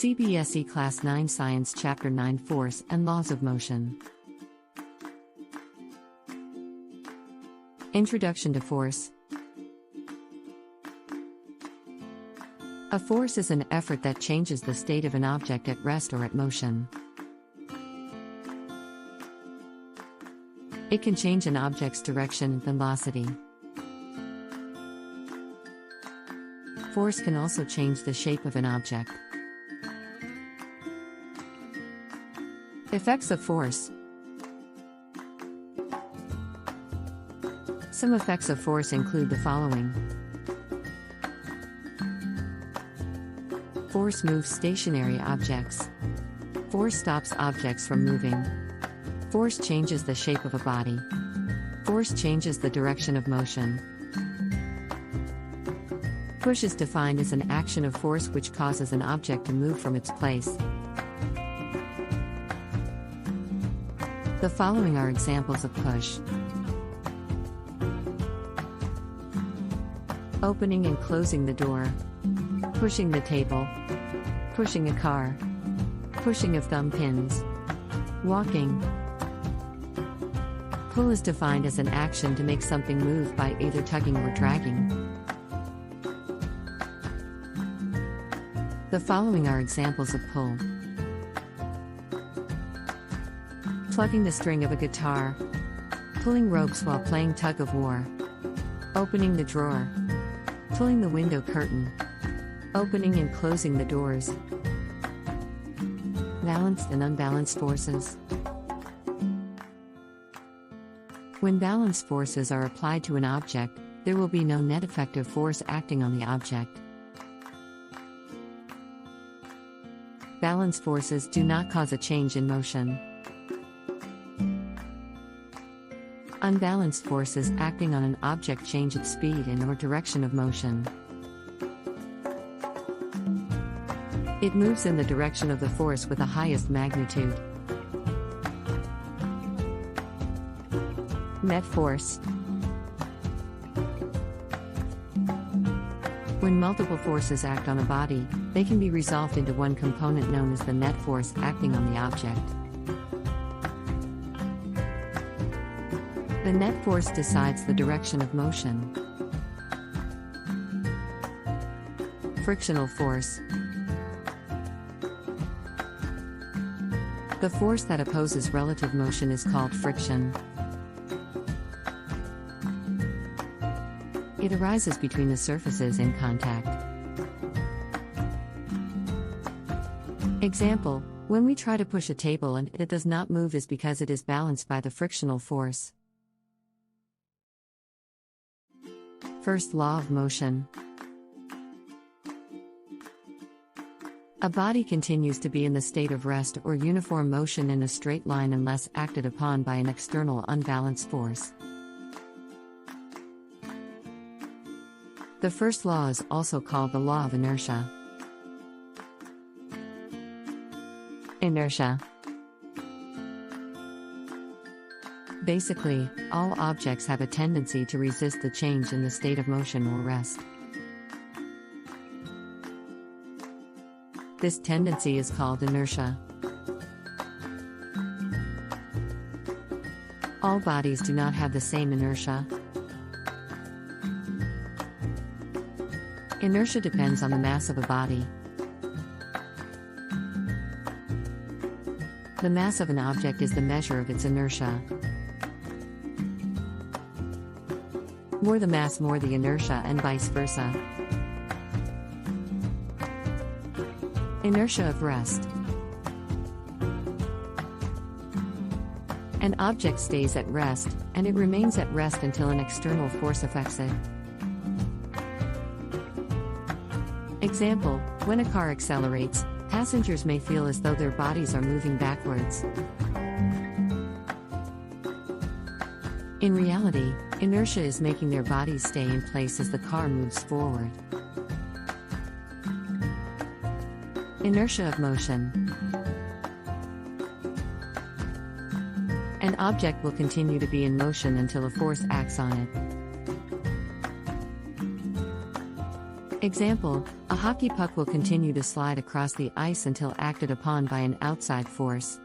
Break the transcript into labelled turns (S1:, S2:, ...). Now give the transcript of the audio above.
S1: CBSE Class 9 Science Chapter 9 Force and Laws of Motion. Introduction to Force. A force is an effort that changes the state of an object at rest or at motion. It can change an object's direction and velocity. Force can also change the shape of an object. Effects of force. Some effects of force include the following. Force moves stationary objects. Force stops objects from moving. Force changes the shape of a body. Force changes the direction of motion. Push is defined as an action of force which causes an object to move from its place. The following are examples of push. Opening and closing the door. Pushing the table. Pushing a car. Pushing of thumb pins. Walking. Pull is defined as an action to make something move by either tugging or dragging. The following are examples of pull. Plucking the string of a guitar. Pulling ropes while playing tug of war. Opening the drawer. Pulling the window curtain. Opening and closing the doors. Balanced and unbalanced forces. When balanced forces are applied to an object, there will be no net effective force acting on the object. Balanced forces do not cause a change in motion. Unbalanced forces acting on an object change its speed and/or direction of motion. It moves in the direction of the force with the highest magnitude. Net force. When multiple forces act on a body, they can be resolved into one component known as the net force acting on the object. The net force decides the direction of motion. Frictional force. The force that opposes relative motion is called friction. It arises between the surfaces in contact. Example: when we try to push a table and it does not move is because it is balanced by the frictional force. First law of motion. A body continues to be in the state of rest or uniform motion in a straight line unless acted upon by an external unbalanced force. The first law is also called the law of inertia. Inertia. Basically, all objects have a tendency to resist the change in the state of motion or rest. This tendency is called inertia. All bodies do not have the same inertia. Inertia depends on the mass of a body. The mass of an object is the measure of its inertia. More the mass, more the inertia, and vice versa. Inertia of rest. An object stays at rest, and it remains at rest until an external force affects it. Example: when a car accelerates, passengers may feel as though their bodies are moving backwards. In reality, inertia is making their bodies stay in place as the car moves forward. Inertia of motion. An object will continue to be in motion until a force acts on it. Example: a hockey puck will continue to slide across the ice until acted upon by an outside force.